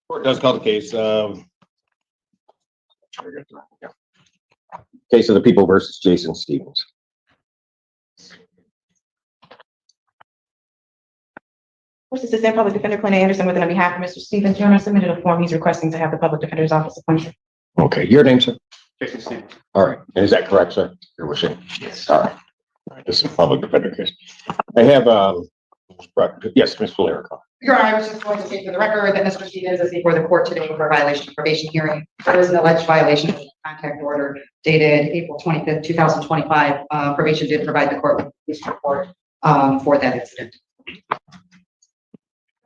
Court does call the case. Case of the People versus Jason Stevens. First Assistant Public Defender Quinn Anderson with it on behalf of Mr. Stevens. Your Honor, submitted a form he's requesting to have the Public Defender's Office appointed. Okay, your name, sir? Jason Stevens. All right, is that correct, sir? You're wishing? Yes. All right. All right, this is a public defender case. I have, yes, Ms. Valerico. Your Honor, I was just going to state for the record that Mr. Stevens is before the court today for a violation of probation hearing. There was an alleged violation of the contact order dated April 25th, 2025. Probation did provide the court with this report for that incident.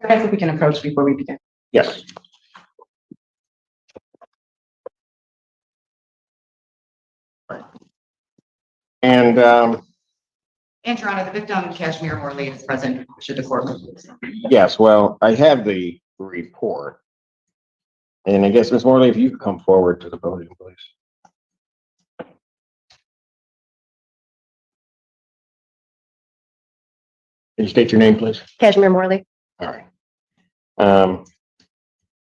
I think we can approach before we begin. Yes. Right. And Your Honor, the victim, Kashmir Morley, is present. Should the court move? yes, well, I have the report. And I guess, Ms. Morley, if you could come forward to the podium, please. Can you state your name, please? Kashmir Morley. All right.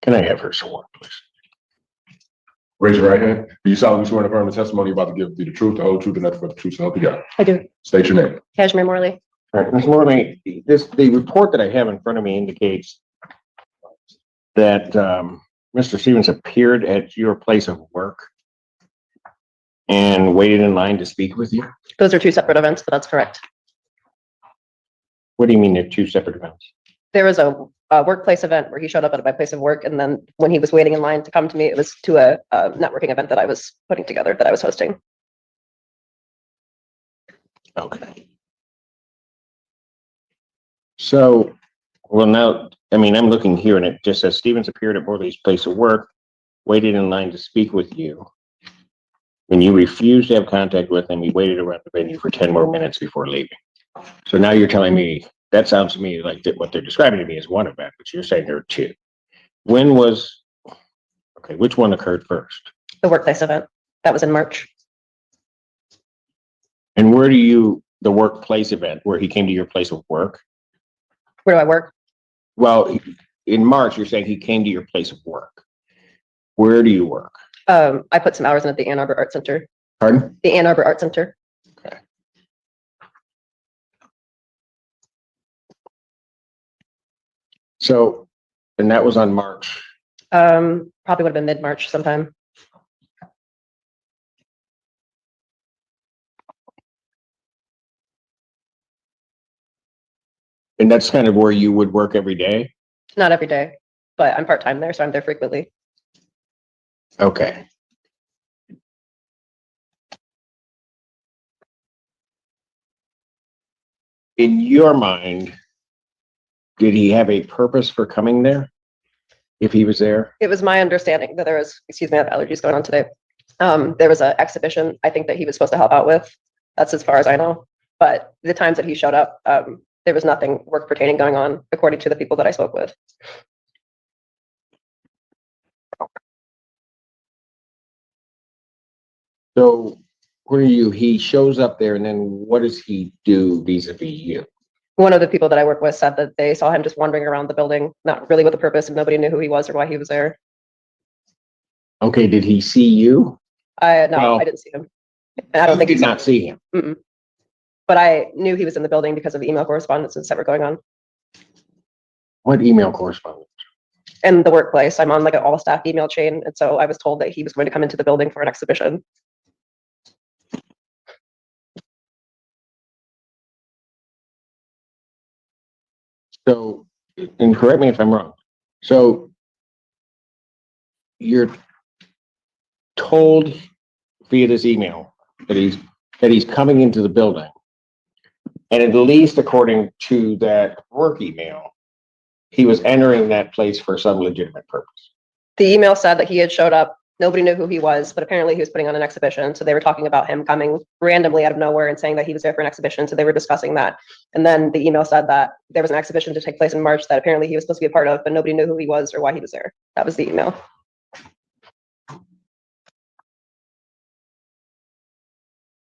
Can I have her sworn, please? Raise your right hand. Do you solemnly swear to affirm the testimony you're about to give be the truth, the whole truth, and nothing but the truth, so help you God? I do. State your name. Kashmir Morley. All right, Ms. Morley, the report that I have in front of me indicates that Mr. Stevens appeared at your place of work and waited in line to speak with you. Those are two separate events, but that's correct. What do you mean they're two separate events? There was a workplace event where he showed up at my place of work, and then when he was waiting in line to come to me, it was to a networking event that I was putting together, that I was hosting. Okay. So, well, now, I mean, I'm looking here and it just says Stevens appeared at Morley's place of work, waited in line to speak with you. When you refused to have contact with him, he waited around the venue for 10 more minutes before leaving. So now you're telling me, that sounds to me like that what they're describing to me is one event, but you're saying there are two. When was, okay, which one occurred first? The workplace event. That was in March. And where do you, the workplace event, where he came to your place of work? Where do I work? Well, in March, you're saying he came to your place of work. Where do you work? I put some hours in at the Ann Arbor Art Center. Pardon? The Ann Arbor Art Center. Okay. So, and that was on March. Probably would have been mid-March sometime. And that's kind of where you would work every day? Not every day, but I'm part-time there, so I'm there frequently. Okay. In your mind, did he have a purpose for coming there? If he was there? It was my understanding that there was, excuse me, I have allergies going on today. There was an exhibition, I think, that he was supposed to help out with. That's as far as I know. But the times that he showed up, there was nothing work pertaining going on, according to the people that I spoke with. So he shows up there and then what does he do vis-a-vis you? One of the people that I work with said that they saw him just wandering around the building, not really with a purpose, and nobody knew who he was or why he was there. Okay, did he see you? No, Well, I didn't see him. And I don't think you did not see him. Mm-mm. But I knew he was in the building because of the email correspondences that were going on. What email correspondence? In the workplace, I'm on like an all staff email chain, and so I was told that he was going to come into the building for an exhibition. So, and correct me if I'm wrong. So you're told via this email that he's coming into the building. And at least according to that work email, he was entering that place for some legitimate purpose. The email said that he had showed up. Nobody knew who he was, but apparently he was putting on an exhibition. So they were talking about him coming randomly out of nowhere and saying that he was there for an exhibition. So they were discussing that. And then the email said that there was an exhibition to take place in March that apparently he was supposed to be a part of, but nobody knew who he was or why he was there. That was the email.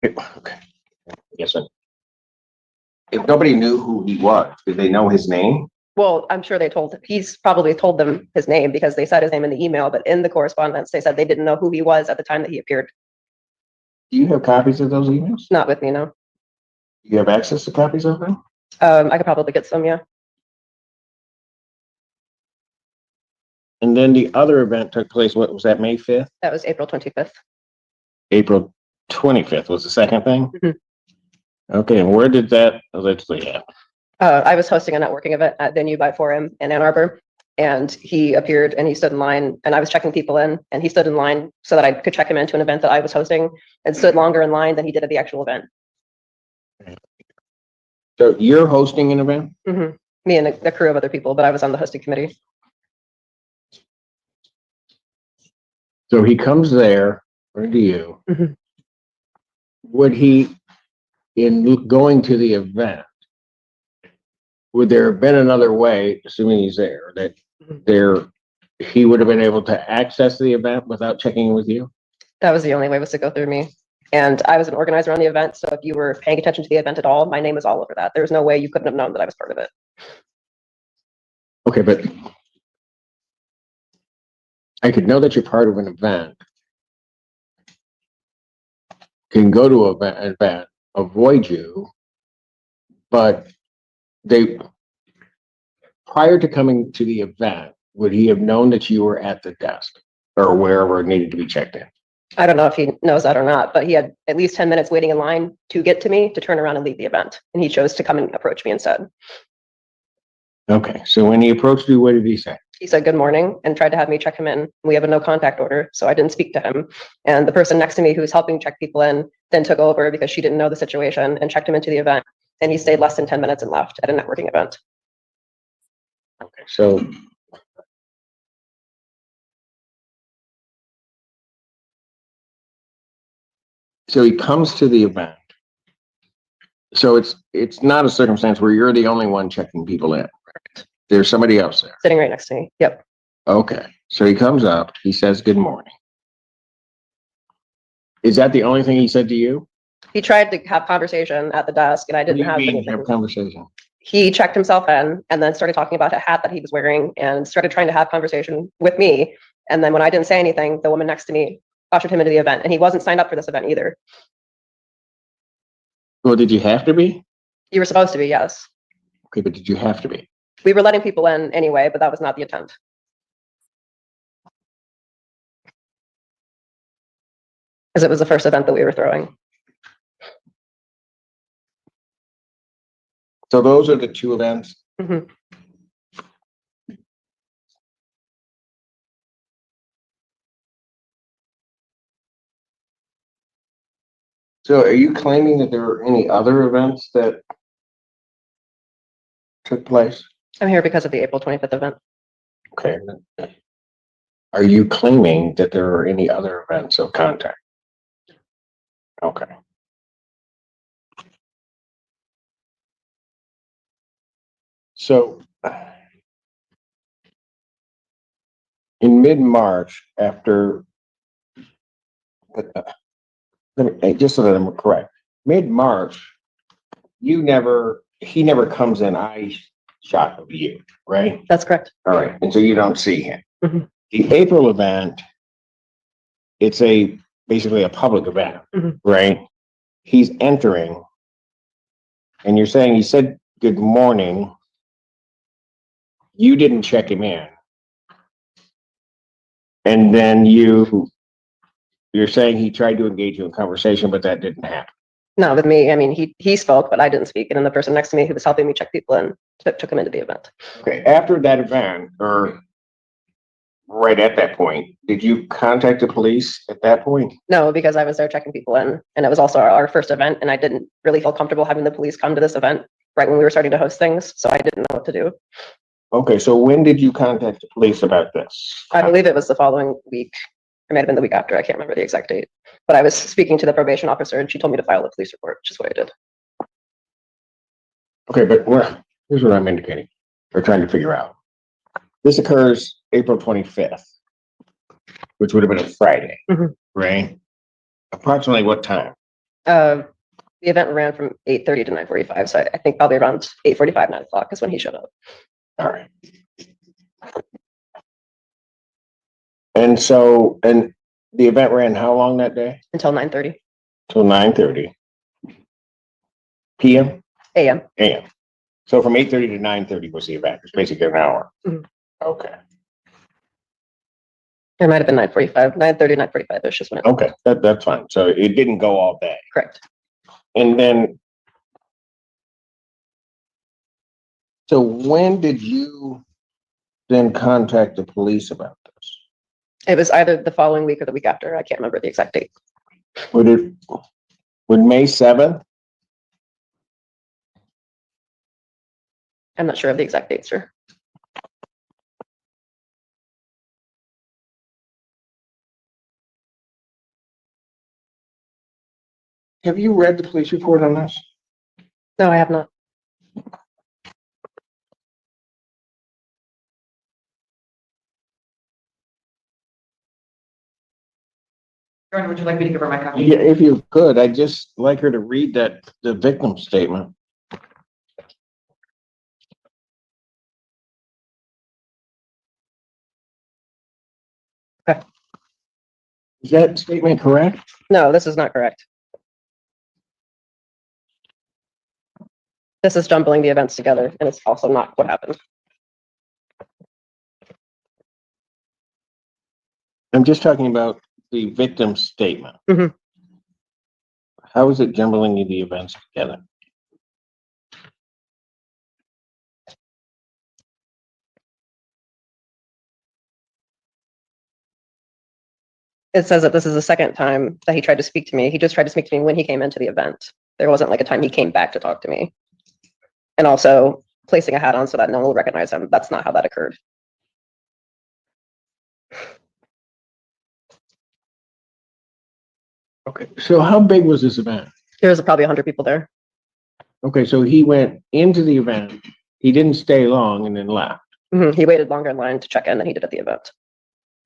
Okay. Yes, sir. If nobody knew who he was, did they know his name? Well, I'm sure he's probably told them his name because they said his name in the email, but in the correspondence, they said they didn't know who he was at the time that he appeared. Do you have copies of those emails? Not with me, no. Do you have access to copies of them? I could probably get some, yeah. And then the other event took place, what was that, May 5th? That was April 25th. April 25th was the second thing? Mhm. Okay, and where did that allegedly happen? I was hosting a networking event at Venue by 4M in Ann Arbor, and he appeared and he stood in line, and I was checking people in, and he stood in line so that I could check him into an event that I was hosting, and stood longer in line than he did at the actual event. So you're hosting an event? Mhm. Me and a crew of other people, but I was on the hosting committee. So he comes there, or do you? Mhm. Would he, in going to the event, would there have been another way, assuming he's there, that he would have been able to access the event without checking in with you? That was the only way, was to go through me. And I was an organizer on the event, so if you were paying attention to the event at all, my name was all over that. There was no way you couldn't have known that I was part of it. Okay, but I could know that you're part of an event, can go to an event, avoid you, but prior to coming to the event, would he have known that you were at the desk or wherever it needed to be checked in? I don't know if he knows that or not, but he had at least 10 minutes waiting in line to get to me to turn around and leave the event. And he chose to come and approach me instead. Okay, so when he approached you, what did he say? He said good morning and tried to have me check him in. We have a no contact order, so I didn't speak to him. And the person next to me who was helping check people in then took over because she didn't know the situation and checked him into the event. And he stayed less than 10 minutes and left at a networking event. Okay, so he comes to the event. So it's not a circumstance where you're the only one checking people in. Correct. There's somebody else there. Sitting right next to me. Yep. Okay, so he comes up, he says good morning. Is that the only thing he said to you? He tried to have conversation at the desk and I What do didn't you have mean anything. have conversation? He checked himself in and then started talking about a hat that he was wearing and started trying to have conversation with me. And then when I didn't say anything, the woman next to me ushered him into the event, and he wasn't signed up for this event either. Well, did you have to be? You were supposed to be, yes. Okay, but did you have to be? We were letting people in anyway, but that was not the intent. Because it was the first event that we were throwing. So those are the two events? Mhm. So are you claiming that there are any other events that took place? I'm here because of the April 25th event. Okay. Are you claiming that there are any other events of contact? Okay. So in mid-March, after, just so that I'm correct, mid-March, he never comes in eye shot of you, right? That's correct. All right, and so you don't see him. Mhm. The April event, it's basically a public event, Mhm. right? He's entering, and you're saying he said good morning. You didn't check him in, and then you're saying he tried to engage you in conversation, but that didn't happen. No, with me, I mean, he spoke, but I didn't speak. And then the person next to me who was helping me check people in took him into the event. Okay, after that event, or right at that point, did you contact the police at that point? No, because I was there checking people in, and it was also our first event, and I didn't really feel comfortable having the police come to this event right when we were starting to host things, so I didn't know what to do. Okay, so when did you contact the police about this? I believe it was the following week. It might have been the week after. I can't remember the exact date. But I was speaking to the probation officer, and she told me to file a police report, which is what I did. Okay, but here's what I'm indicating, or trying to figure out. This occurs April 25th, which would have been a Friday, Mhm. right? Approximately what time? The event ran from 8:30 to 9:45, so I think probably around 8:45, 9 o'clock is when he showed up. All right. And so, and the event ran how long that day? Until 9:30 Till 9:30 PM, a.m. AM. So from 8:30 to 9:30 was the event. It's basically an hour. Mhm. Okay, It might have been 9:45, 9:30, 9:45, it's just when it, okay, that's fine. So it didn't go all day. correct. And then, so when did you then contact the police about this? It was either the following week or the week after. I can't remember the exact date. Would May 7th? I'm not sure of the exact date, sir. Have you read the police report on this? No, I have not. Your Honor, would you like me to give her my copy? Yeah, if you could, I'd just like her to read the victim statement. Okay. Is that statement correct? No, this is not correct. This is jumbling the events together, and it's also not what happened. I'm just talking about the victim statement. Mhm. How is it jumbling the events together? It says that this is the second time that he tried to speak to me. He just tried to speak to me when he came into the event. There wasn't like a time he came back to talk to me. And also placing a hat on so that no one will recognize him. That's not how that occurred. Okay, so how big was this event? There was probably 100 people there. Okay, so he went into the event, he didn't stay long and then left. He waited longer in line to check in than he did at the event.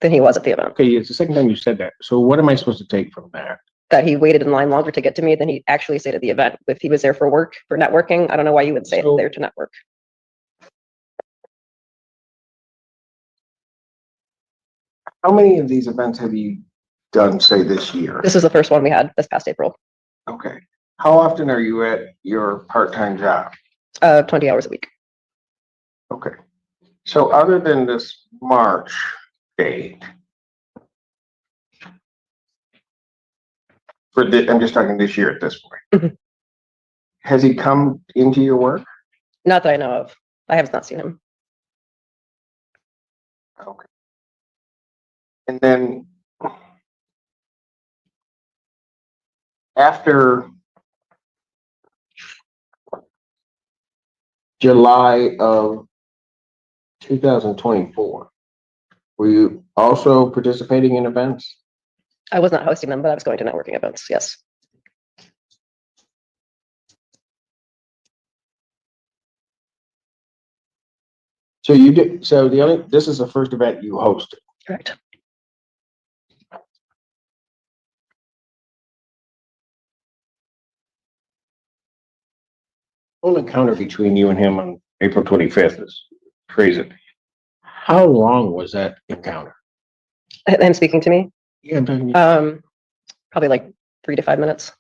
Than he was at the event. Okay, it's the second time you said that. So what am I supposed to take from that? That he waited in line longer to get to me than he actually stayed at the event. If he was there for work, for networking, I don't know why you would say So- there to network. How many of these events have you done, say, this year? This is the first one we had this past April. Okay. How often are you at your part-time job? 20 hours a week. Okay. So other than this March date, I'm just talking this year at this point. Mhm. Has he come into your work? Not that I know of. I have not seen him. Okay. And then after July of 2024, were you also participating in events? I was not hosting them, but I was going to networking events. Yes. So you did, so this is the first event you hosted. Correct. Whole encounter between you and him on April 25th is crazy. How long was that encounter? Him speaking to me. Yeah, I'm talking. Probably like 3 to 5 minutes.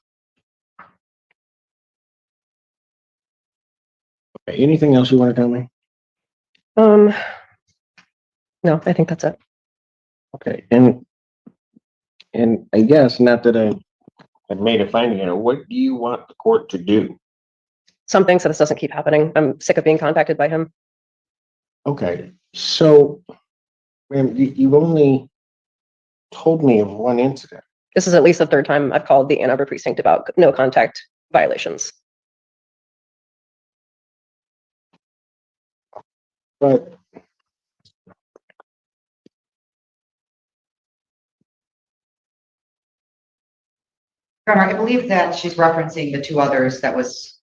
Anything else you want to tell me? No, I think that's it. Okay, and I guess not that I've made a finding here. What do you want the court to do? Something so this doesn't keep happening. I'm sick of being contacted by him. Okay, so, ma'am, you've only told me of one incident. This is at least the third time I've called the Ann Arbor precinct about no contact violations. But Your Honor, I believe that she's referencing the two others that was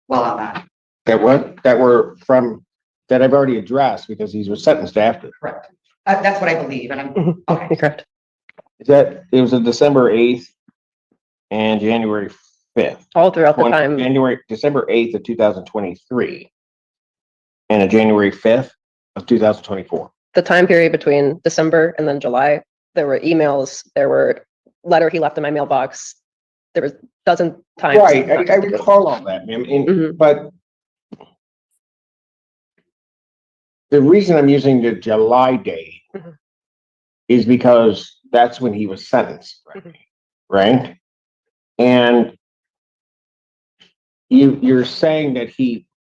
well on that. that I've already addressed because he was sentenced after. Correct. That's what I believe, and I'm, okay. Correct. It was a December 8th and January fifth. all throughout the time. December 8th of 2023. And a January 5th of 2024. The time period between December and then July, there were emails, there were letter he left in my mailbox. There was dozen times. Right, I recall all that, ma'am, Mhm. but the reason I'm using the July date Mhm. is because that's when he was sentenced, Mhm. right? And you're saying that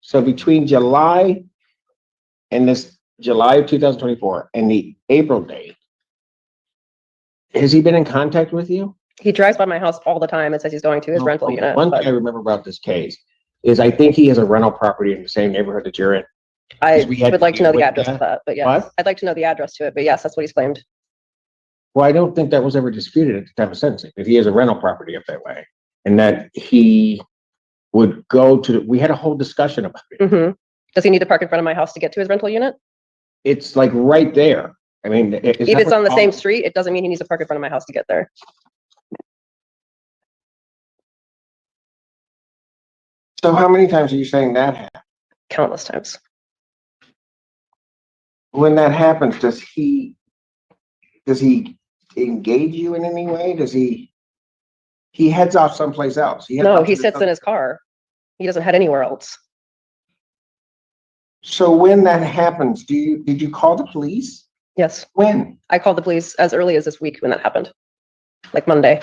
so between July and this July of 2024 and the April date, has he been in contact with you? He drives by my house all the time and says he's going to his No, rental okay. unit. One but thing I remember about this case is I think he has a rental property in the same neighborhood that you're in. I we had would to like to know deal the with address that. of that, but yes, What? I'd like to know the address to it, but yes, that's what he's claimed. Well, I don't think that was ever disputed at the time of sentencing, that he has a rental property up that way. And that he would go to, we had a whole discussion about it. Mhm. Does he need to park in front of my house to get to his rental unit? It's like right there. I mean, If it's on the same street, it doesn't mean he needs to park in front of my house to get there. So how many times are you saying that happened? Countless times. When that happens, does he engage you in any way? He heads off someplace else? No, he sits in his car. He doesn't head anywhere else. So when that happens, did you call the police? Yes, When? I called the police as early as this week when that happened, like Monday.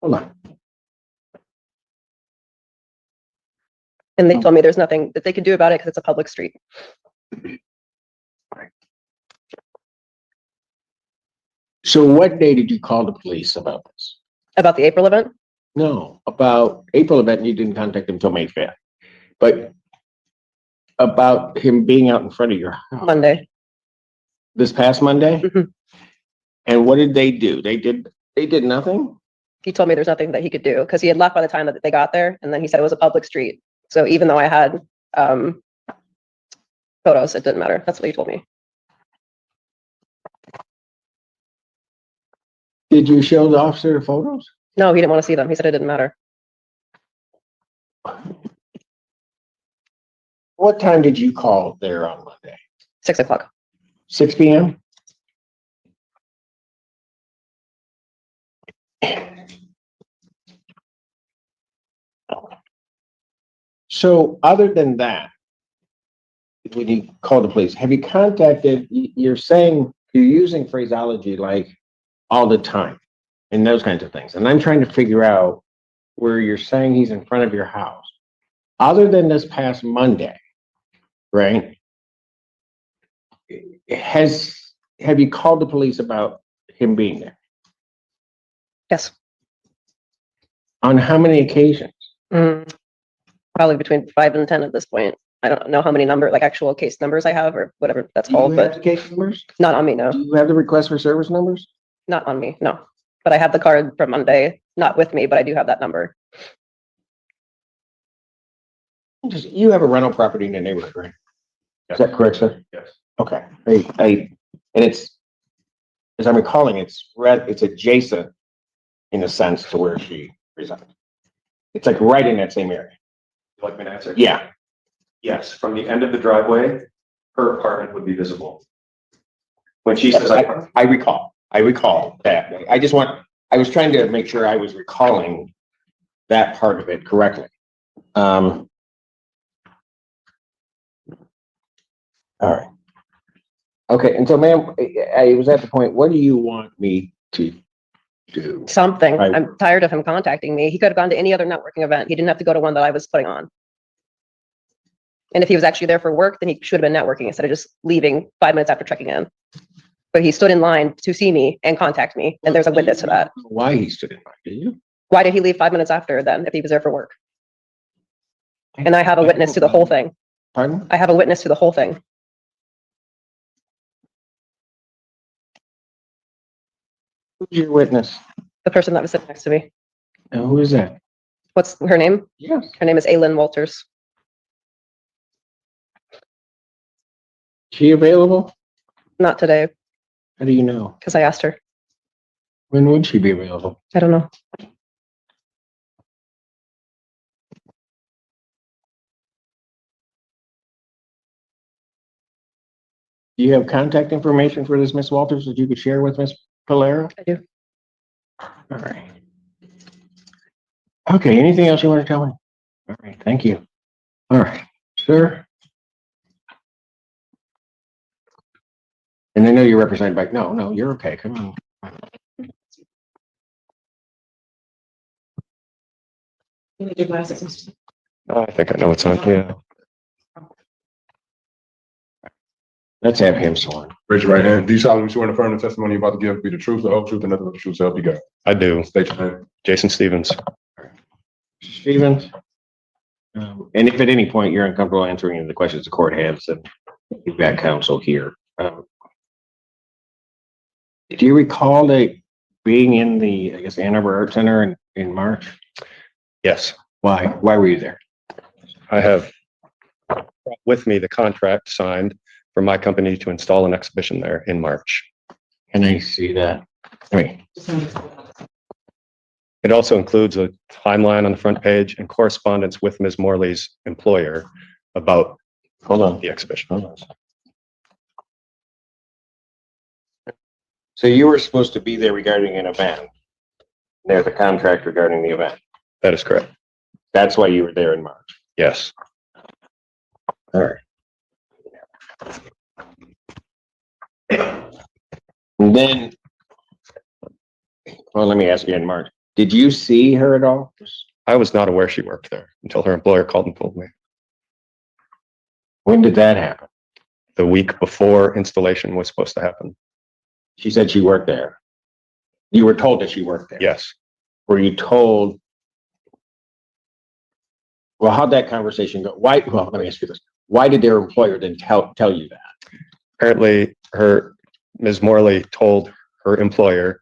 Hold on. And they told me there's nothing that they can do about it because it's a public street. So what day did you call the police about this? About the April event? No, about April event, you didn't contact him until May 5th. But about him being out in front of your house Monday. this past Monday? Mhm. And what did they do? They did nothing? He told me there's nothing that he could do because he had left by the time that they got there. And then he said it was a public street. So even though I had photos, it didn't matter. That's what he told me. Did you show the officer the photos? No, he didn't want to see them. He said it didn't matter. What time did you call there on Monday? 6 o'clock. 6 p.m.? So other than that, when you call the police, have you contacted, you're saying, you're using phraseology like all the time and those kinds of things. And I'm trying to figure out where you're saying he's in front of your house. Other than this past Monday, right? Have you called the police about him being there? Yes. On how many occasions? Probably between 5 and 10 at this point. I don't know how many actual case numbers I have or whatever that's called, Do you have but the case numbers? not on me, no. Do you have the request for service numbers? Not on me, no. But I have the card from Monday, not with me, but I do have that number. You have a rental property in the neighborhood, right? Is that correct, sir? Yes. Okay, and it's, as I'm recalling, it's adjacent in a sense to where she resides. It's like right in that same area. You'd like me to answer? Yeah, Yes, from the end of the driveway, her apartment would be visible. When she says I recall that. I was trying to make sure I was recalling that part of it correctly. All right. Okay, and so ma'am, I was at the point, what do you want me to do? Something. I'm tired of him contacting me. He could have gone to any other networking event. He didn't have to go to one that I was putting on. And if he was actually there for work, then he should have been networking instead of just leaving 5 minutes after checking in. But he stood in line to see me and contact me, and there's a witness to that. Why he stood in line, do you? Why did he leave 5 minutes after then if he was there for work? And I have a witness to the whole thing. Pardon? I have a witness to the whole thing. Who's your witness? The person that was sitting next to me. And who is that? What's her name? Yes. Her name is Aylin Walters. She available? Not today, How do you know? because I asked her. When would she be available? I don't know. Do you have contact information for this Miss Walters that you could share with Miss Polero? I do. All right. Okay, anything else you want to tell me? All right, thank you. All right, sir. And I know you're represented by, no, you're okay, come on. You need your glasses, Mr. I think I know what's on, yeah. Let's have him sworn. Raise your right hand. Do you solemnly swear and affirm the testimony you're about to give be the truth, the whole truth, and nothing but the truth, so help you God? I do. State your name. Jason Stevens. Stevens. And if at any point you're uncomfortable answering any of the questions the court has, then you've got counsel here. Do you recall being in the, I guess, Ann Arbor Art Center in March? Yes, Why? Why were you there? I have brought with me the contract signed for my company to install an exhibition there in March. Can I see that? Wait, It also includes a timeline on the front page and correspondence with Ms. Morley's employer about hold on. the exhibition. Hold on. So you were supposed to be there regarding an event. There's a contract regarding the event. That is correct. That's why you were there in March. Yes. All right. And then, well, let me ask you in March, did you see her at all? I was not aware she worked there until her employer called and told me. When did that happen? The week before installation was supposed to happen. She said she worked there. You were told that she worked there. Yes. Were you told? Well, how'd that conversation go? Why? Well, let me ask you this. Why did their employer then tell you that? Apparently Ms. Morley told her employer,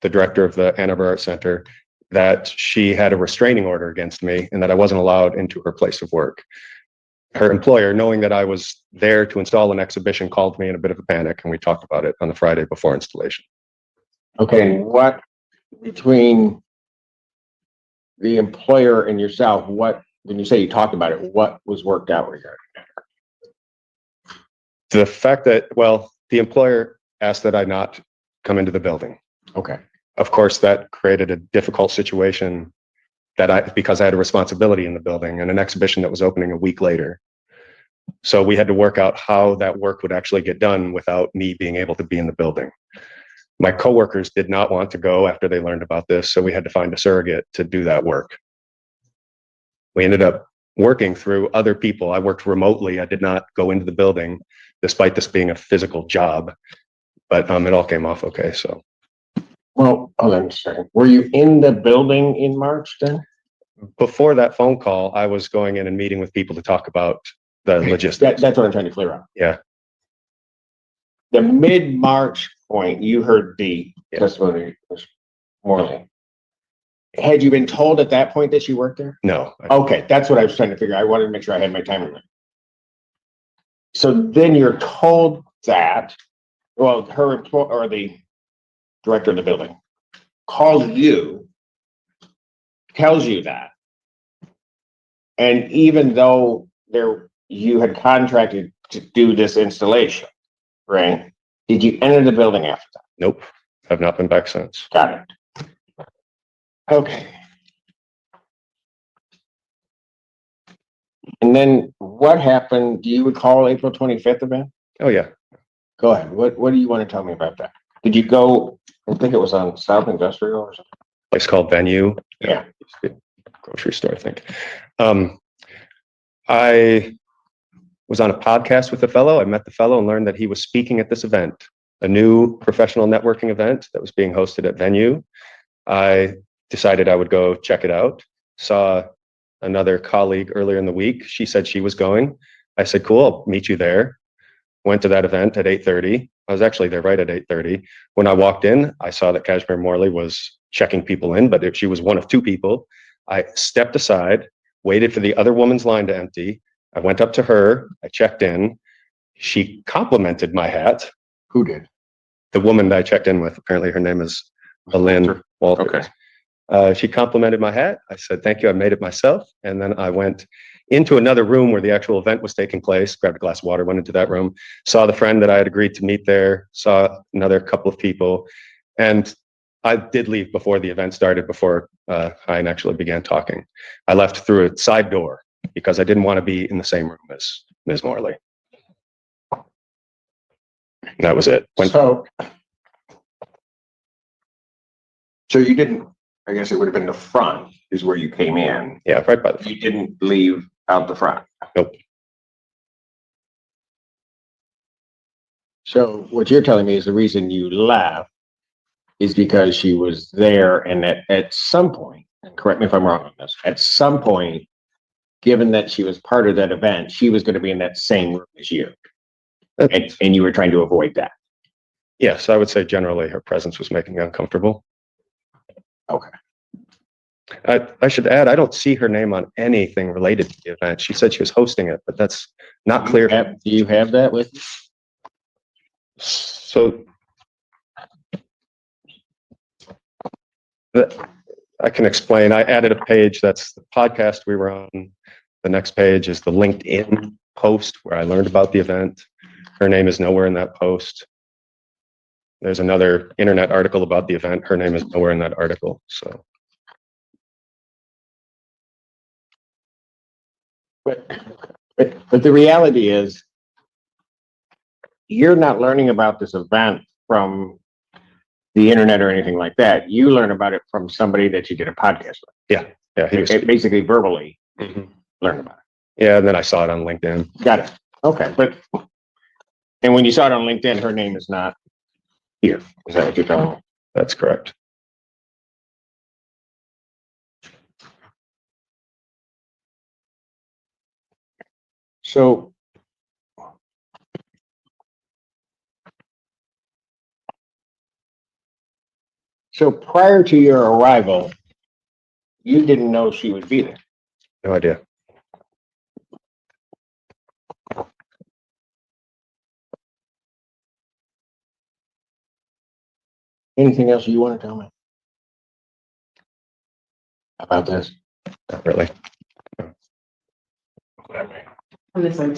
the director of the Ann Arbor Art Center, that she had a restraining order against me and that I wasn't allowed into her place of work. Her employer, knowing that I was there to install an exhibition, called me in a bit of a panic, and we talked about it on the Friday before installation. Okay, and what between the employer and yourself, when you say you talked about it, what was worked out regarding that? The fact that, well, the employer asked that I not come into the building. Okay. Of course, that created a difficult situation because I had a responsibility in the building and an exhibition that was opening a week later. So we had to work out how that work would actually get done without me being able to be in the building. My coworkers did not want to go after they learned about this, so we had to find a surrogate to do that work. We ended up working through other people. I worked remotely. I did not go into the building, despite this being a physical job, but it all came off okay. So, Well, hold on a second. Were you in the building in March then? before that phone call, I was going in and meeting with people to talk about the logistics. That's what I'm trying to clear up. Yeah. The mid-March point, you heard the testimony was Morley. Had you been told at that point that she worked there? No. Okay, that's what I was trying to figure. I wanted to make sure I had my timing right. So then you're told that, well, her employer or the director of the building calls you, tells you that. And even though you had contracted to do this installation, right? Did you enter the building after that? Nope. Have not been back since. Got it. Okay. And then what happened? Do you recall April 25th event? Oh, yeah. Go ahead. What do you want to tell me about that? Did you go, I think it was on South Industrial or something? It's called Venue. Yeah. Grocery store, I think. I was on a podcast with a fellow. I met the fellow and learned that he was speaking at this event, a new professional networking event that was being hosted at Venue. I decided I would go check it out. Saw another colleague earlier in the week. She said she was going. I said, cool, I'll meet you there. Went to that event at 8:30. I was actually there right at 8:30. When I walked in, I saw that Kashmir Morley was checking people in, but she was one of two people. I stepped aside, waited for the other woman's line to empty. I went up to her. I checked in. She complimented my hat. Who did? The woman that I checked in with, apparently her name is Lynn Walters. Okay. She complimented my hat. I said, thank you. I made it myself. And then I went into another room where the actual event was taking place, grabbed a glass of water, went into that room, saw the friend that I had agreed to meet there, saw another couple of people. And I did leave before the event started, before Hein actually began talking. I left through a side door because I didn't want to be in the same room as Ms. Morley. And that was it. So you didn't, I guess it would have been the front is where you came in. Yeah, right by the You didn't leave out the front. Nope. So what you're telling me is the reason you left is because she was there and at some point, and correct me if I'm wrong on this, at some point, given that she was part of that event, she was going to be in that same room as you. And you were trying to avoid that. Yes, I would say generally her presence was making me uncomfortable. Okay. I should add, I don't see her name on anything related to the event. She said she was hosting it, but that's not clear. Do you have that with you? So I can explain. I added a page that's the podcast we were on. The next page is the LinkedIn post where I learned about the event. Her name is nowhere in that post. There's another internet article about the event. Her name is nowhere in that article. So, But the reality is, you're not learning about this event from the internet or anything like that. You learn about it from somebody that you did a podcast with. yeah, he was, Basically verbally Mhm. learn about Yeah, and then I saw it on LinkedIn. it. Got it. Okay, and when you saw it on LinkedIn, her name is not here. Is that what you're telling me? That's correct. So prior to your arrival, you didn't know she would be there. No idea. Anything else you want to tell me about this? Not really. On this one.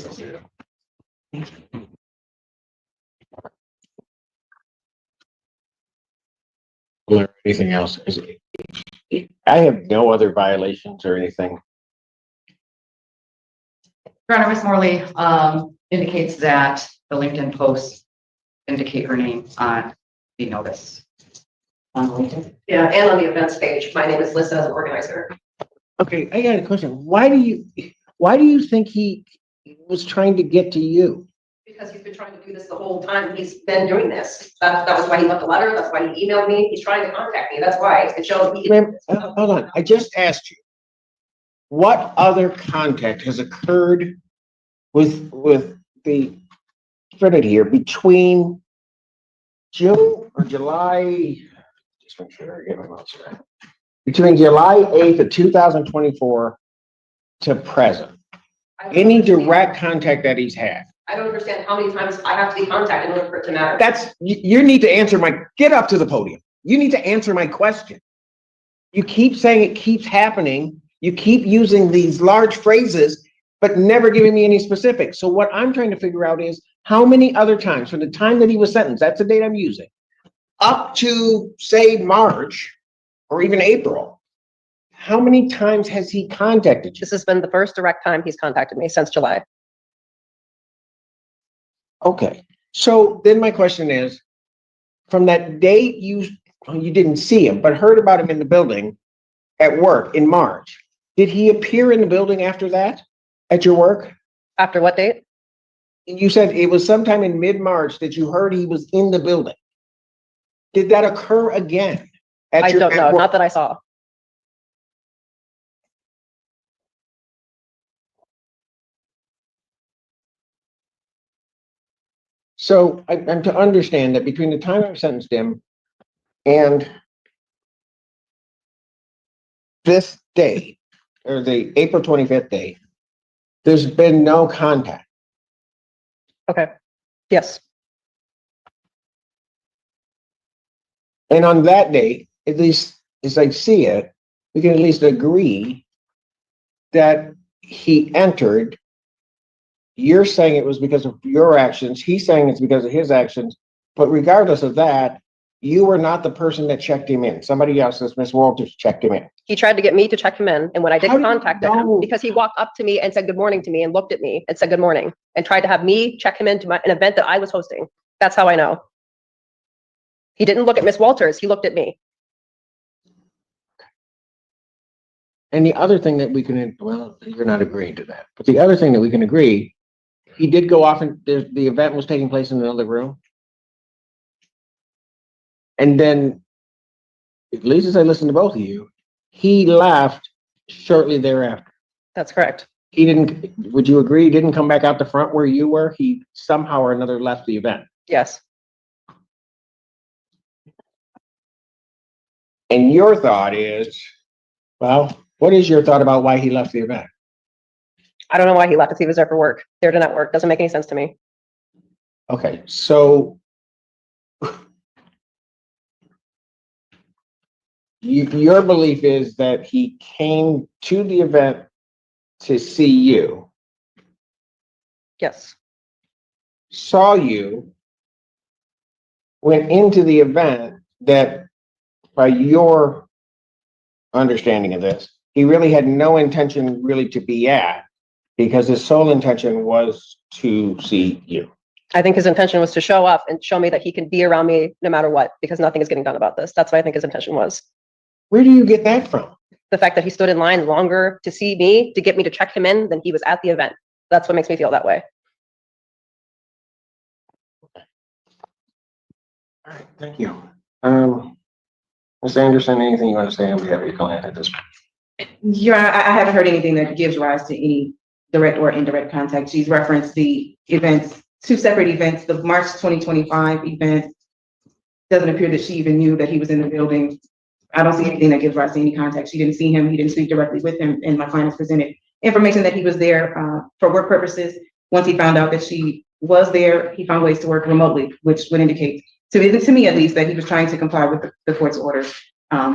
Or anything else? I have no other violations or anything. Your Honor, Ms. Morley indicates that the LinkedIn posts indicate her name on the notice. On LinkedIn. Yeah, and on the events page, my name is listed as an organizer. Okay, I got a question. Why do you think he was trying to get to you? Because he's been trying to do this the whole time he's been doing this. That was why he left a letter. That's why he emailed me. He's trying to contact me. That's why it shows. Ma'am, hold on. I just asked you, what other contact has occurred with the defendant here between June or July? Just make sure I get my notes right. Between July 8th of 2024 to present, any direct contact that he's had? I don't understand how many times I have to be contacted in order for it to matter. You need to answer get up to the podium. You need to answer my question. You keep saying it keeps happening. You keep using these large phrases, but never giving me any specifics. So what I'm trying to figure out is how many other times from the time that he was sentenced, that's the date I'm using, up to say March or even April, how many times has he contacted you? This has been the first direct time he's contacted me since July. Okay, so then my question is, from that date you didn't see him, but heard about him in the building at work in March, did he appear in the building after that at your work? After what date? You said it was sometime in mid-March that you heard he was in the building. Did that occur again? I don't know, not that I saw. So I'm to understand that between the time I sentenced him and this date, or the April 25th date, there's been no contact. Okay. Yes. And on that date, at least as I see it, we can at least agree that he entered. You're saying it was because of your actions. He's saying it's because of his actions. But regardless of that, you were not the person that checked him in. Somebody else, as Miss Walters, checked him in. He tried to get me to check him in, and when I did How do you contact him, know? because he walked up to me and said good morning to me and looked at me and said good morning and tried to have me check him into an event that I was hosting. That's how I know. He didn't look at Miss Walters, he looked at me. And the other thing that we can, well, you're not agreeing to that, but the other thing that we can agree, he did go off and the event was taking place in another room. And then, at least as I listened to both of you, he left shortly thereafter. That's correct. He didn't, would you agree, he didn't come back out the front where you were? He somehow or another left the event. Yes. And your thought is, well, what is your thought about why he left the event? I don't know why he left if he was there for work. There to network. Doesn't make any sense to me. Okay, so your belief is that he came to the event to see you, Yes. saw you, went into the event, that by your understanding of this, he really had no intention really to be at, because his sole intention was to see you. I think his intention was to show up and show me that he can be around me no matter what, because nothing is getting done about this. That's what I think his intention was. Where do you get that from? The fact that he stood in line longer to see me, to get me to check him in, than he was at the event. That's what makes me feel that way. All right, thank you. Ms. Anderson, anything you want to say on behalf of your client at this point? Your Honor, I haven't heard anything that gives rise to any direct or indirect contact. She's referenced the events, two separate events. The March 2025 event, doesn't appear that she even knew that he was in the building. I don't see anything that gives rise to any contact. She didn't see him. He didn't speak directly with him. And my client has presented information that he was there for work purposes. Once he found out that she was there, he found ways to work remotely, which would indicate, to me at least, that he was trying to comply with the court's orders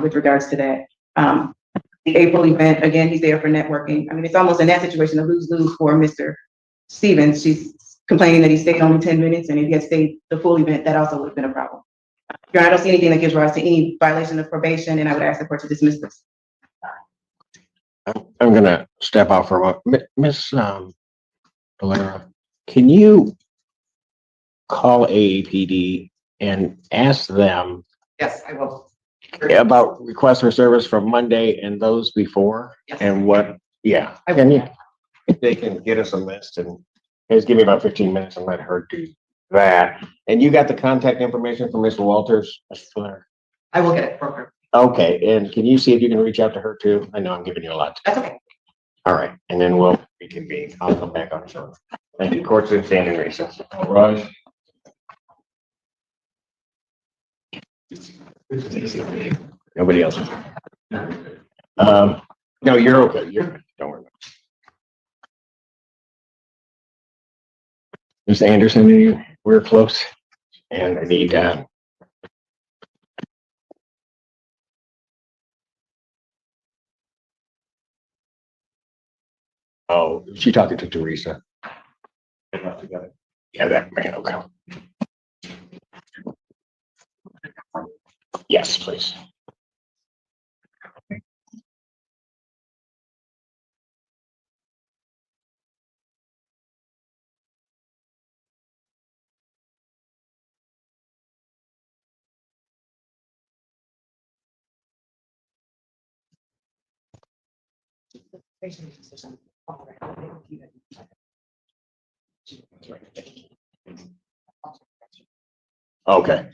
with regards to that. The April event, again, he's there for networking. I mean, it's almost in that situation a lose-lose for Mr. Stevens. She's complaining that he stayed only 10 minutes, and if he had stayed the full event, that also would have been a problem. Your Honor, I don't see anything that gives rise to any violation of probation, and I would ask the court to dismiss this. I'm gonna step out for a moment. Miss Valera, can you call AAPD and ask them Yes, I will. about requests for service from Monday and those before? Yes. And what, yeah, I can will. you? If they can get us a list and just give me about 15 minutes and let her do that. And you got the contact information from Mr. Walters? Ms. Valera? I will get it for her. Okay, and can you see if you can reach out to her too? I know I'm giving you a lot. That's okay. All right, and then we'll reconvene. I'll come back on short. Thank you. Court's in standing recess. All right. Nobody else. No, you're okay. You're good. Don't worry about it. Ms. Anderson, we're close, and I need oh, she talking to Teresa. Yeah, that man, okay. Yes, please. Okay.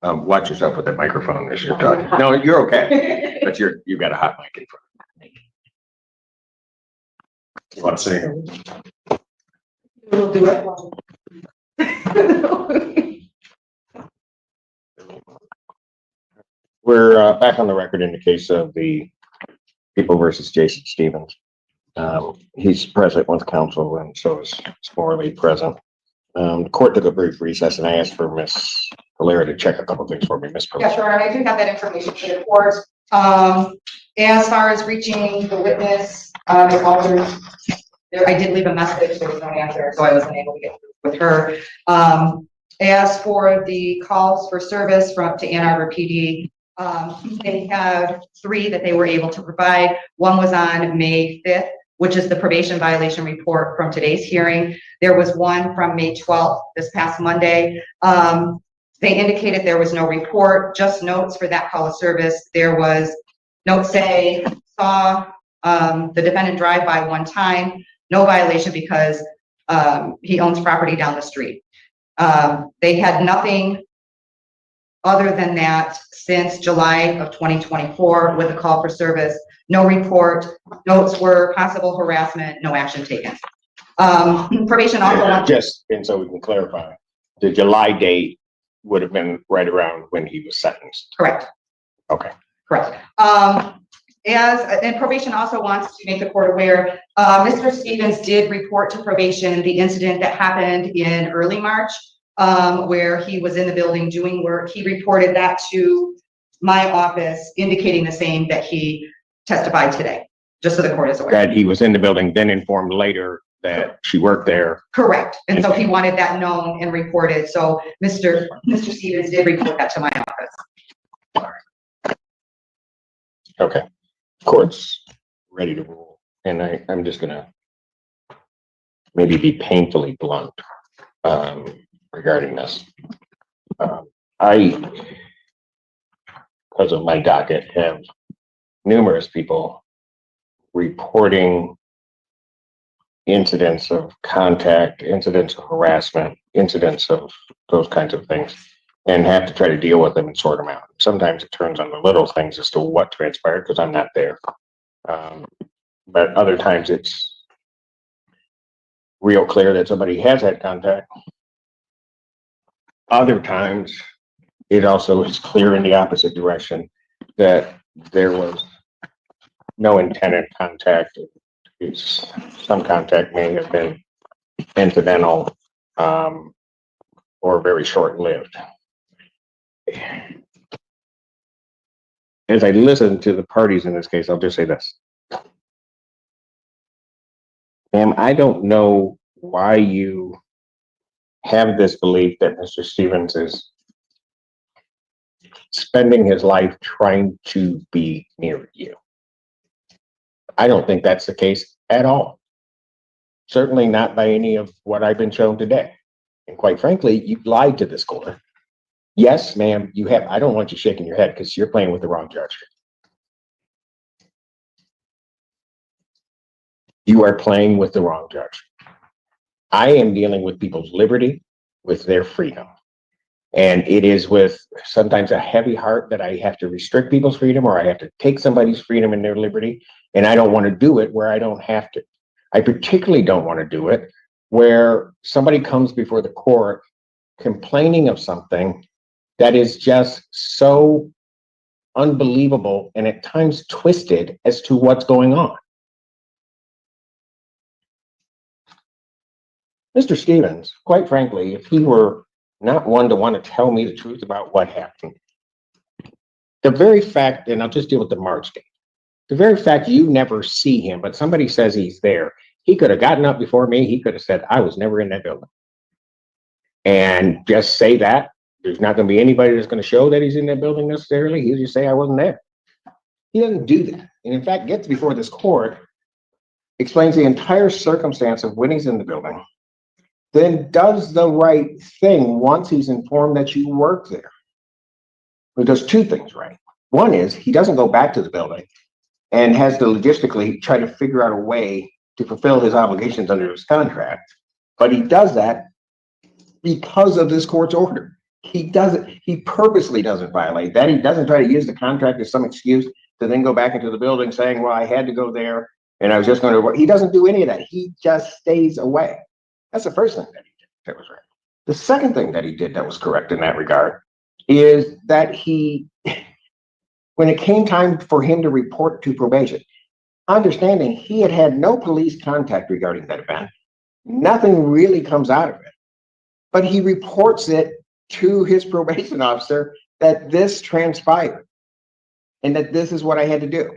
Watch yourself with that microphone as you're talking. No, you're okay, but you got a hot mic in front. You want to say? will do it. We're back on the record in the case of the People versus Jason Stevens. He's present with counsel, and so is Morley present. The court took a brief recess, and I asked for Miss Valera to check a couple things for me. Miss Yeah, sure. I do have that information for the court. As far as reaching the witness, Ms. Walters, I did leave a message. There was no answer, so I wasn't able to get through with her. As for the calls for service to Ann Arbor PD, they have 3 that they were able to provide. One was on May 5th, which is the probation violation report from today's hearing. There was one from May 12th, this past Monday. They indicated there was no report, just notes for that call of service. There was notes saying, saw the defendant drive by one time, no violation because he owns property down the street. They had nothing other than that since July of 2024 with a call for service. No report, notes were possible harassment, no action taken. Probation also just, and so we can clarify, the July date would have been right around when he was sentenced. correct. Okay. Correct. And probation also wants to make the court aware, Mr. Stevens did report to probation the incident that happened in early March, where he was in the building doing work. He reported that to my office, indicating the same that he testified today, just so the court is aware. That he was in the building, then informed later that she worked there. Correct. And so he wanted that known and reported. So Mr. Stevens did report that to my office. Okay. Court's ready to rule. And I'm just gonna maybe be painfully blunt regarding this. I, because of my docket, have numerous people reporting incidents of contact, incidents of harassment, incidents of those kinds of things, and have to try to deal with them and sort them out. Sometimes it turns on the little things as to what transpired because I'm not there. But other times it's real clear that somebody has had contact. Other times it also is clear in the opposite direction that there was no intended contact. Some contact may have been incidental or very short-lived. As I listen to the parties in this case, I'll just say this. Ma'am, I don't know why you have this belief that Mr. Stevens is spending his life trying to be near you. I don't think that's the case at all. Certainly not by any of what I've been shown today. And quite frankly, you've lied to this court. Yes, ma'am, you have. I don't want you shaking your head because you're playing with the wrong judge. You are playing with the wrong judge. I am dealing with people's liberty, with their freedom. And it is with sometimes a heavy heart that I have to restrict people's freedom, or I have to take somebody's freedom and their liberty. And I don't want to do it where I don't have to. I particularly don't want to do it where somebody comes before the court complaining of something that is just so unbelievable and at times twisted as to what's going on. Mr. Stevens, quite frankly, if he were not one to want to tell me the truth about what happened, the very fact, and I'll just deal with the March date, the very fact you never see him, but somebody says he's there, he could have gotten up before me, he could have said, I was never in that building. And just say that. There's not going to be anybody that's going to show that he's in that building necessarily. He'll just say, I wasn't there. He doesn't do that. And in fact, gets before this court, explains the entire circumstance of when he's in the building, then does the right thing once he's informed that you work there. He does two things right. One is he doesn't go back to the building and has to logistically try to figure out a way to fulfill his obligations under his contract. But he does that because of this court's order. He purposely doesn't violate that. He doesn't try to use the contract as some excuse to then go back into the building saying, well, I had to go there and I was just going to work. He doesn't do any of that. He just stays away. That's the first thing that he did that was right. The second thing that he did that was correct in that regard is that when it came time for him to report to probation, understanding he had had no police contact regarding that event, nothing really comes out of it, but he reports it to his probation officer that this transpired and that this is what I had to do.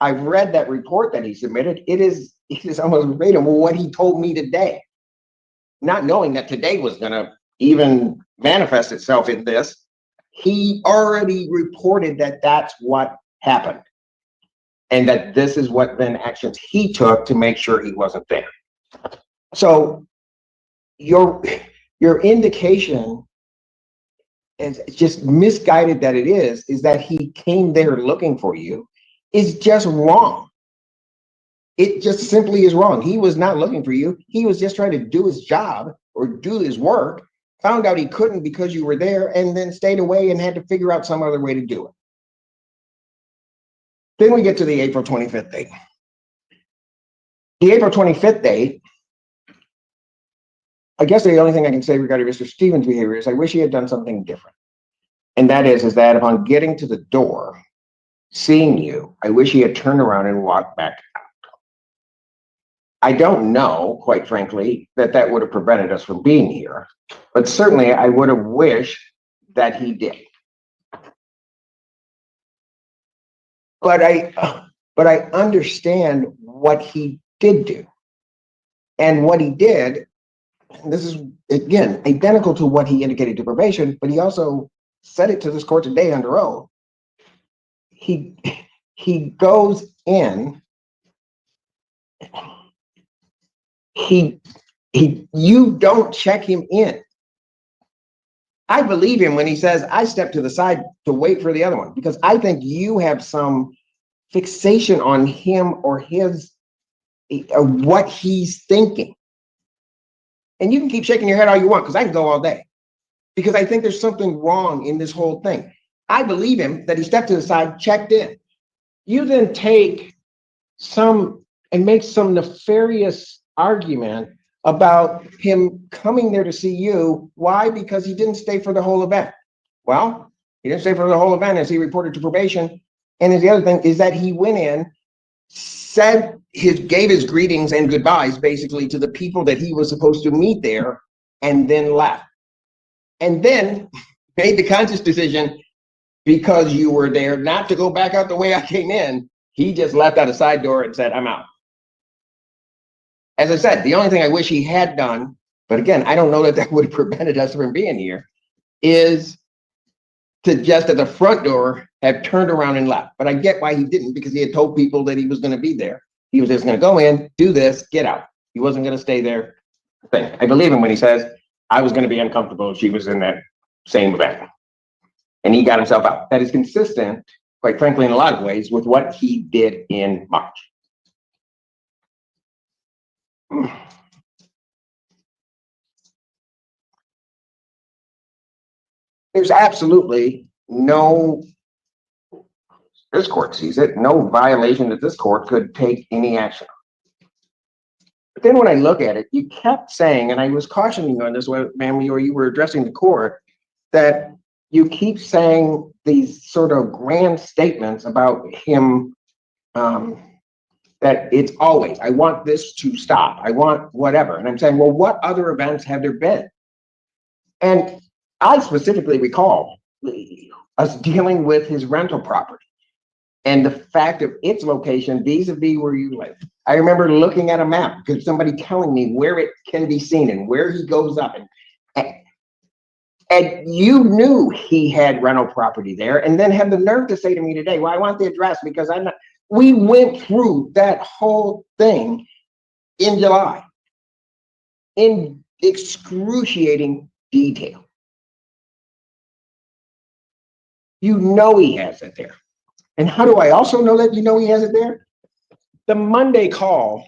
I've read that report that he submitted. It is almost verbatim what he told me today, not knowing that today was going to even manifest itself in this. He already reported that that's what happened and that this is what then actions he took to make sure he wasn't there. So your indication, is just misguided that it is that he came there looking for you, is just wrong. It just simply is wrong. He was not looking for you. He was just trying to do his job or do his work, found out he couldn't because you were there, and then stayed away and had to figure out some other way to do it. Then we get to the April 25th date. The April 25th date, I guess the only thing I can say regarding Mr. Stevens' behavior is I wish he had done something different. And that is that upon getting to the door, seeing you, I wish he had turned around and walked back out. I don't know, quite frankly, that would have prevented us from being here, but certainly I would have wished that he did. But I understand what he did do. And what he did, this is, again, identical to what he indicated to probation, but he also said it to this court today under oath. He goes in, you don't check him in. I believe him when he says, I stepped to the side to wait for the other one, because I think you have some fixation on him or what he's thinking. And you can keep shaking your head all you want, because I can go all day, because I think there's something wrong in this whole thing. I believe him that he stepped to the side, checked in. You then take some and make some nefarious argument about him coming there to see you. Why? Because he didn't stay for the whole event. Well, he didn't stay for the whole event, as he reported to probation. And the other thing is that he went in, gave his greetings and goodbyes basically to the people that he was supposed to meet there, and then left. And then made the conscious decision, because you were there, not to go back out the way I came in. He just left out a side door and said, I'm out. As I said, the only thing I wish he had done, but again, I don't know that would have prevented us from being here, is to just at the front door have turned around and left. But I get why he didn't, because he had told people that he was going to be there. He was just going to go in, do this, get out. He wasn't going to stay there. I believe him when he says, I was going to be uncomfortable if she was in that same event. And he got himself out. That is consistent, quite frankly, in a lot of ways, with what he did in March. There's absolutely no, this court sees it, no violation that this court could take any action on. But then when I look at it, you kept saying, and I was cautioning you on this one, ma'am, or you were addressing the court, that you keep saying these sort of grand statements about him, that it's always, I want this to stop, I want whatever. And I'm saying, well, what other events have there been? And I specifically recall us dealing with his rental property and the fact of its location vis-a-vis where you live. I remember looking at a map, because somebody telling me where it can be seen and where he goes up. And you knew he had rental property there, and then had the nerve to say to me today, well, I want the address because I'm not. We went through that whole thing in July in excruciating detail. You know he has it there. And how do I also know that you know he has it there? The Monday call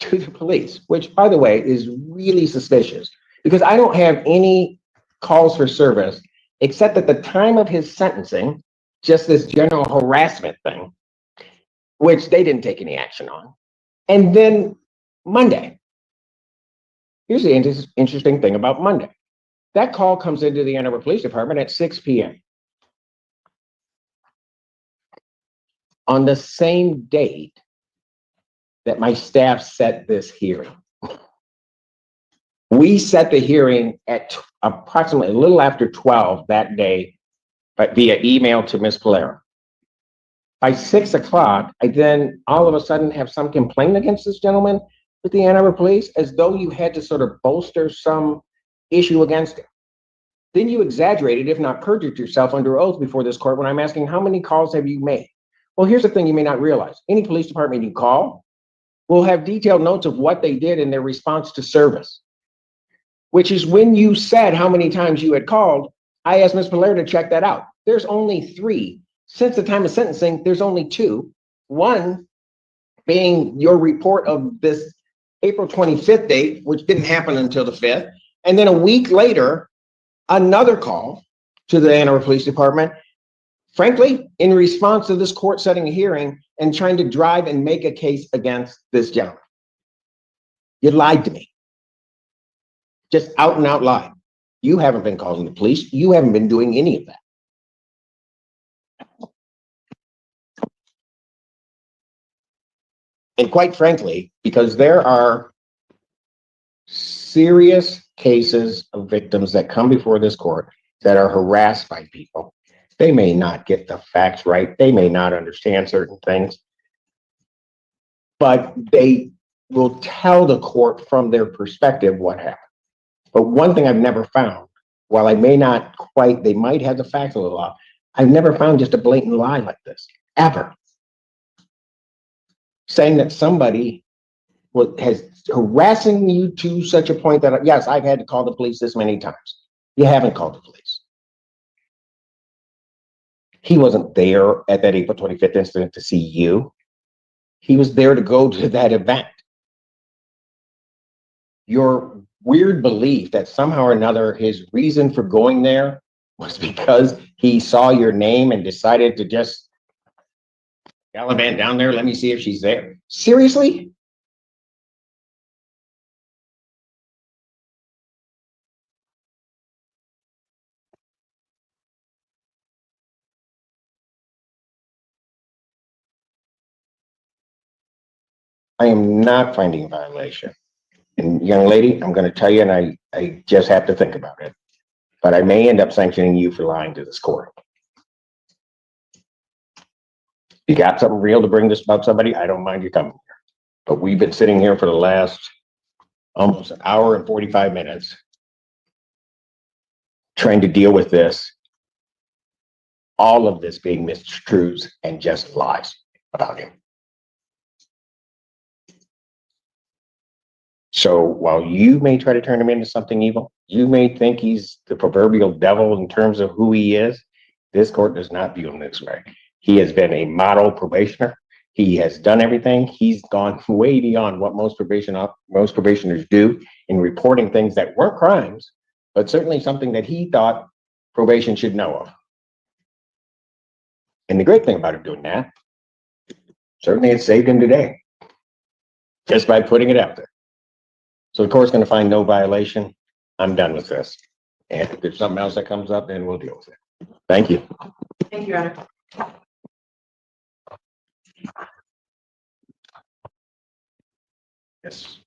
to the police, which, by the way, is really suspicious, because I don't have any calls for service except at the time of his sentencing, just this general harassment thing, which they didn't take any action on. And then Monday. Here's the interesting thing about Monday. That call comes into the Ann Arbor Police Department at 6 p.m. on the same date that my staff set this hearing. We set the hearing at approximately a little after 12 that day, but via email to Ms. Polero. By 6 o'clock, I then all of a sudden have some complaint against this gentleman with the Ann Arbor Police, as though you had to sort of bolster some issue against him. Then you exaggerated, if not perjured yourself under oath before this court when I'm asking, how many calls have you made? Well, here's the thing you may not realize. Any police department you call will have detailed notes of what they did in their response to service, which is when you said how many times you had called, I asked Ms. Polero to check that out. There's only 3. Since the time of sentencing, there's only 2. One being your report of this April 25th date, which didn't happen until the 5th. And then a week later, another call to the Ann Arbor Police Department, frankly, in response to this court setting a hearing and trying to drive and make a case against this gentleman. You lied to me. Just out and out lied. You haven't been calling the police. You haven't been doing any of that. And quite frankly, because there are serious cases of victims that come before this court that are harassed by people, they may not get the facts right. They may not understand certain things, but they will tell the court from their perspective what happened. But one thing I've never found, while I may not quite, they might have the facts a little off, I've never found just a blatant lie like this, ever. Saying that somebody has harassing you to such a point that, yes, I've had to call the police this many times. You haven't called the police. He wasn't there at that April 25th incident to see you. He was there to go to that event. Your weird belief that somehow or another his reason for going there was because he saw your name and decided to just gallivant down there, let me see if she's there. Seriously? I am not finding a violation. And young lady, I'm going to tell you, and I just have to think about it, but I may end up sanctioning you for lying to this court. You got something real to bring this about somebody, I don't mind you coming here. But we've been sitting here for the last almost an hour and 45 minutes trying to deal with this, all of this being mistruths and just lies about him. So while you may try to turn him into something evil, you may think he's the proverbial devil in terms of who he is, this court does not view him this way. He has been a model probationer. He has done everything. He's gone way beyond what most probationers do in reporting things that weren't crimes, but certainly something that he thought probation should know of. And the great thing about him doing that, certainly it saved him today, just by putting it out there. So the court's going to find no violation. I'm done with this. And if there's something else that comes up, then we'll deal with it. Thank you. Thank you, Your Honor. Yes.